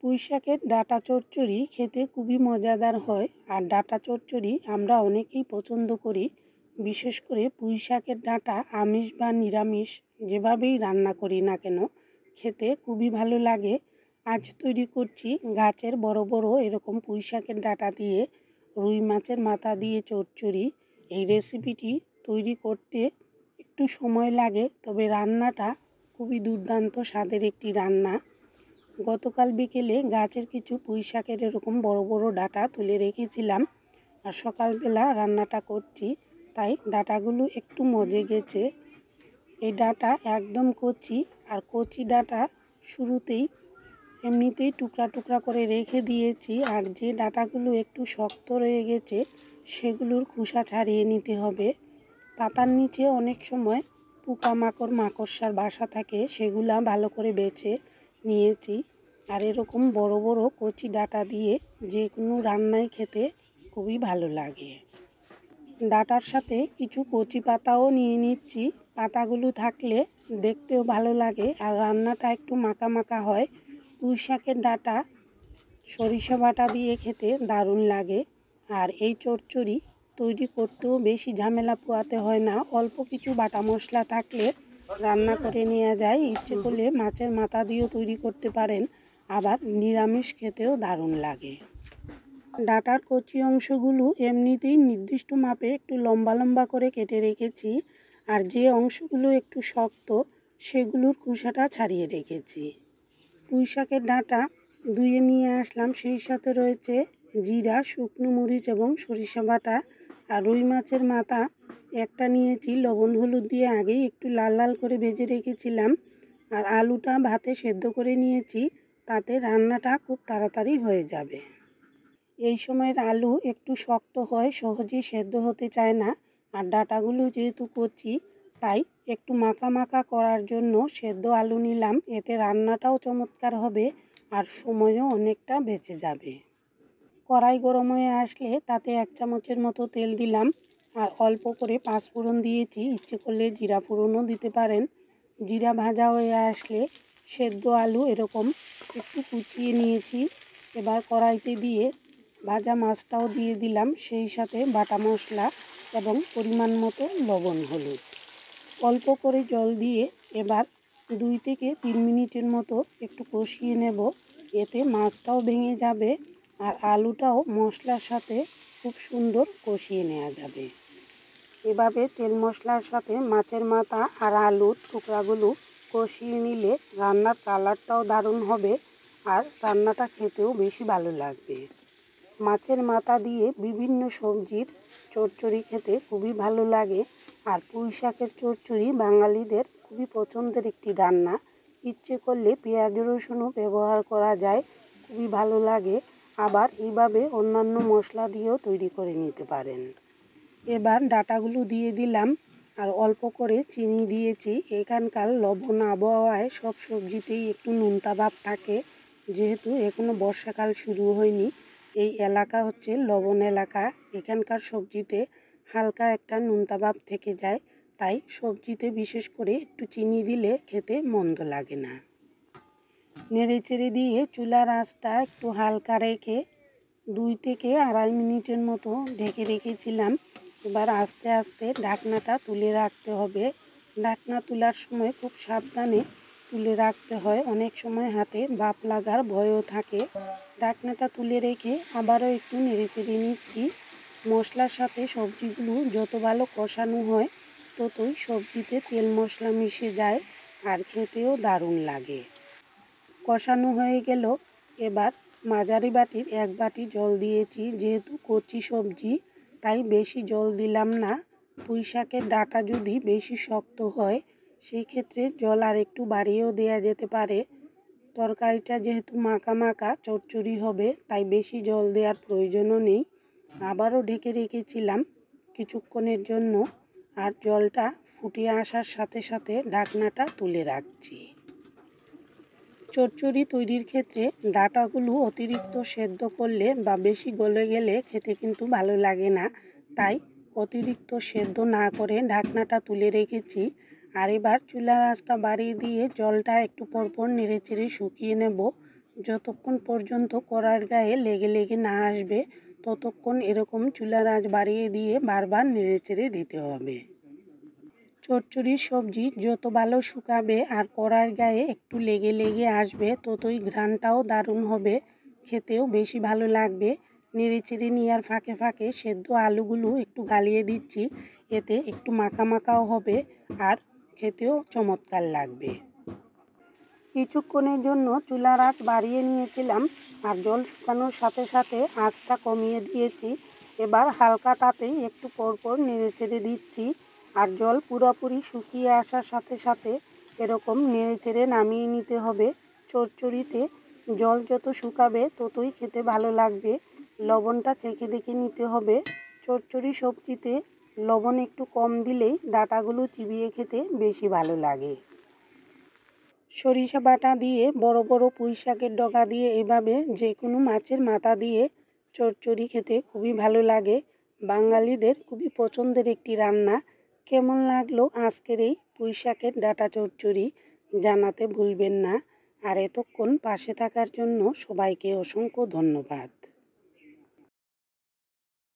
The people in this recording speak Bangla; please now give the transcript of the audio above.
পুঁই শাকের ডাঁটা চচ্চড়ি খেতে খুবই মজাদার হয়। আর ডাঁটা চচ্চড়ি আমরা অনেকেই পছন্দ করি। বিশেষ করে পুঁই শাকের ডাঁটা আমিষ বা নিরামিষ যেভাবেই রান্না করি না কেন খেতে খুবই ভালো লাগে। আজ তৈরি করছি গাছের বড় বড় এরকম পুঁই শাকের ডাঁটা দিয়ে রুই মাছের মাথা দিয়ে চচ্চড়ি। এই রেসিপিটি তৈরি করতে একটু সময় লাগে, তবে রান্নাটা খুবই দুর্দান্ত স্বাদের একটি রান্না। গতকাল বিকেলে গাছের কিছু পুঁই শাকের এরকম বড় বড় ডাঁটা তুলে রেখেছিলাম, আর সকালবেলা রান্নাটা করছি, তাই ডাঁটাগুলো একটু মজে গেছে। এই ডাঁটা একদম কচি, আর কচি ডাঁটা শুরুতেই এমনিতেই টুকরা টুকরা করে রেখে দিয়েছি। আর যে ডাঁটাগুলো একটু শক্ত রয়ে গেছে সেগুলোর খোসা ছাড়িয়ে নিতে হবে। পাতার নিচে অনেক সময় পোকামাকড় মাকড়সার বাসা থাকে, সেগুলা ভালো করে বেছে নিয়েছি। আর এরকম বড় বড় কচি ডাঁটা দিয়ে যে কোনো রান্নায় খেতে খুবই ভালো লাগে। ডাঁটার সাথে কিছু কচি পাতাও নিয়ে নিচ্ছি, পাতাগুলো থাকলে দেখতেও ভালো লাগে আর রান্নাটা একটু মাখা মাখা হয়। পুঁই শাকের ডাঁটা সরিষা বাটা দিয়ে খেতে দারুণ লাগে। আর এই চচ্চড়ি তৈরি করতেও বেশি ঝামেলা পোহাতে হয় না, অল্প কিছু বাটা মশলা থাকলে রান্না করে নেওয়া যায়। ইচ্ছে করলে মাছের মাথা দিয়েও তৈরি করতে পারেন, আবার নিরামিষ খেতেও দারুণ লাগে। ডাঁটার কচি অংশগুলো এমনিতেই নির্দিষ্ট মাপে একটু লম্বা লম্বা করে কেটে রেখেছি, আর যে অংশগুলো একটু শক্ত সেগুলোর খোসাটা ছাড়িয়ে রেখেছি। পুঁই শাকের ডাঁটা ধুয়ে নিয়ে আসলাম, সেই সাথে রয়েছে জিরা, শুকনো মরিচ এবং সরিষা বাটা। আর রুই মাছের মাথা একটা নিয়েছি, লবণ হলুদ দিয়ে আগেই একটু লাল লাল করে ভেজে রেখেছিলাম। আর আলুটা ভাতে সেদ্ধ করে নিয়েছি, তাতে রান্নাটা খুব তাড়াতাড়ি হয়ে যাবে। এই সময়ের আলু একটু শক্ত হয়, সহজেই সেদ্ধ হতে চায় না। আর ডাঁটাগুলো যেহেতু কচি, তাই একটু মাখা মাখা করার জন্য সেদ্ধ আলু নিলাম, এতে রান্নাটাও চমৎকার হবে আর সময়ও অনেকটা বেঁচে যাবে। কড়াই গরম হয়ে আসলে তাতে 1 চামচের মতো তেল দিলাম, আর অল্প করে পাঁচফোড়ন দিয়েছি, ইচ্ছে করলে জিরা ফোড়নও দিতে পারেন। জিরা ভাজা হয়ে আসলে সেদ্ধ আলু এরকম একটু কুচিয়ে নিয়েছি, এবার কড়াইতে দিয়ে ভাজা মাছটাও দিয়ে দিলাম, সেই সাথে বাটা মশলা এবং পরিমাণ মতো লবণ হলুদ। অল্প করে জল দিয়ে এবার 2 থেকে 3 মিনিটের মতো একটু কষিয়ে নেব, এতে মাছটাও ভেঙে যাবে আর আলুটাও মশলার সাথে খুব সুন্দর কষিয়ে নেওয়া যাবে। এভাবে তেল মশলার সাথে মাছের মাথা আর আলুর টুকরাগুলো কষিয়ে নিলে রান্নার কালারটাও দারুণ হবে আর রান্নাটা খেতেও বেশি ভালো লাগবে। মাছের মাথা দিয়ে বিভিন্ন সবজির চচ্চড়ি খেতে খুবই ভালো লাগে। আর পুঁই শাকের চচ্চড়ি বাঙালিদের খুবই পছন্দের একটি রান্না। ইচ্ছে করলে পেঁয়াজ রসুনও ব্যবহার করা যায়, খুবই ভালো লাগে। আবার এইভাবে অন্যান্য মশলা দিয়েও তৈরি করে নিতে পারেন। এবার ডাঁটাগুলো দিয়ে দিলাম, আর অল্প করে চিনি দিয়েছি। এখানকার লবণ আবহাওয়ায় সব সবজিতেই একটু নোনতা ভাব থাকে, যেহেতু এখনও বর্ষাকাল শুরু হয়নি। এই এলাকা হচ্ছে লবণ এলাকা, এখানকার সবজিতে হালকা একটা নোনতা ভাব থেকে যায়, তাই সবজিতে বিশেষ করে একটু চিনি দিলে খেতে মন্দ লাগে না। নেড়েচেড়ে দিয়ে চুলার আঁচটা একটু হালকা রেখে 2 থেকে 2.5 মিনিটের মতো ঢেকে রেখেছিলাম। এবার আস্তে আস্তে ঢাকনাটা তুলে রাখতে হবে। ঢাকনা তোলার সময় খুব সাবধানে তুলে রাখতে হয়, অনেক সময় হাতে ভাপ লাগার ভয়ও থাকে। ঢাকনাটা তুলে রেখে আবারও একটু নেড়েচেড়ে নিচ্ছি। মশলার সাথে সবজিগুলো যত ভালো কষানো হয় ততই সবজিতে তেল মশলা মিশে যায় আর খেতেও দারুণ লাগে। কষানো হয়ে গেল, এবার মাঝারি বাটির 1 বাটি জল দিয়েছি, যেহেতু কচি সবজি তাই বেশি জল দিলাম না। পুঁই শাকের ডাঁটা যদি বেশি শক্ত হয় সেই ক্ষেত্রে জল আর একটু বাড়িয়েও দেওয়া যেতে পারে। তরকারিটা যেহেতু মাখা মাখা চচ্চড়ি হবে, তাই বেশি জল দেওয়ার প্রয়োজনও নেই। আবারও ঢেকে রেখেছিলাম কিছুক্ষণের জন্য, আর জলটা ফুটে আসার সাথে সাথে ঢাকনাটা তুলে রাখছি। চচ্চড়ি তৈরির ক্ষেত্রে ডাঁটাগুলো অতিরিক্ত সেদ্ধ করলে বা বেশি গলে গেলে খেতে কিন্তু ভালো লাগে না, তাই অতিরিক্ত সেদ্ধ না করে ঢাকনাটা তুলে রেখেছি। আর এবার চুলার আঁচটা বাড়িয়ে দিয়ে জলটা একটু পরপর নেড়েচেড়ে শুকিয়ে নেব। যতক্ষণ পর্যন্ত কড়ার গায়ে লেগে লেগে না আসবে ততক্ষণ এরকম চুলার আঁচ বাড়িয়ে দিয়ে বারবার নেড়েচেড়ে দিতে হবে। চচ্চড়ির সবজি যত ভালো শুকাবে আর কড়ার গায়ে একটু লেগে লেগে আসবে ততই ঘ্রাণটাও দারুণ হবে, খেতেও বেশি ভালো লাগবে। নেড়েচেড়ে নেওয়ার ফাঁকে ফাঁকে সেদ্ধ আলুগুলো একটু গালিয়ে দিচ্ছি, এতে একটু মাখা মাখাও হবে আর খেতেও চমৎকার লাগবে। কিছুক্ষণের জন্য চুলার আঁচ বাড়িয়ে নিয়েছিলাম আর জল শুকানোর সাথে সাথে আঁচটা কমিয়ে দিয়েছি। এবার হালকা তাপেই একটু পরপর নেড়েচেড়ে দিচ্ছি আর জল পুরোপুরি শুকিয়ে আসার সাথে সাথে এরকম নেড়েচেড়ে নামিয়ে নিতে হবে। চচ্চড়িতে জল যত শুকাবে ততই খেতে ভালো লাগবে। লবণটা চেখে দেখে নিতে হবে। চচ্চড়ি সবজিতে লবণ একটু কম দিলেই ডাঁটাগুলো চিবিয়ে খেতে বেশি ভালো লাগে। সরিষা বাটা দিয়ে বড় বড় পুঁই শাকের ডগা দিয়ে এভাবে যে কোনো মাছের মাথা দিয়ে চচ্চড়ি খেতে খুবই ভালো লাগে। বাঙালিদের খুবই পছন্দের একটি রান্না। কেমন লাগলো আজকের এই পুঁই শাকের ডাঁটা চচ্চড়ি জানাতে ভুলবেন না। আর এতক্ষণ পাশে থাকার জন্য সবাইকে অসংখ্য ধন্যবাদ।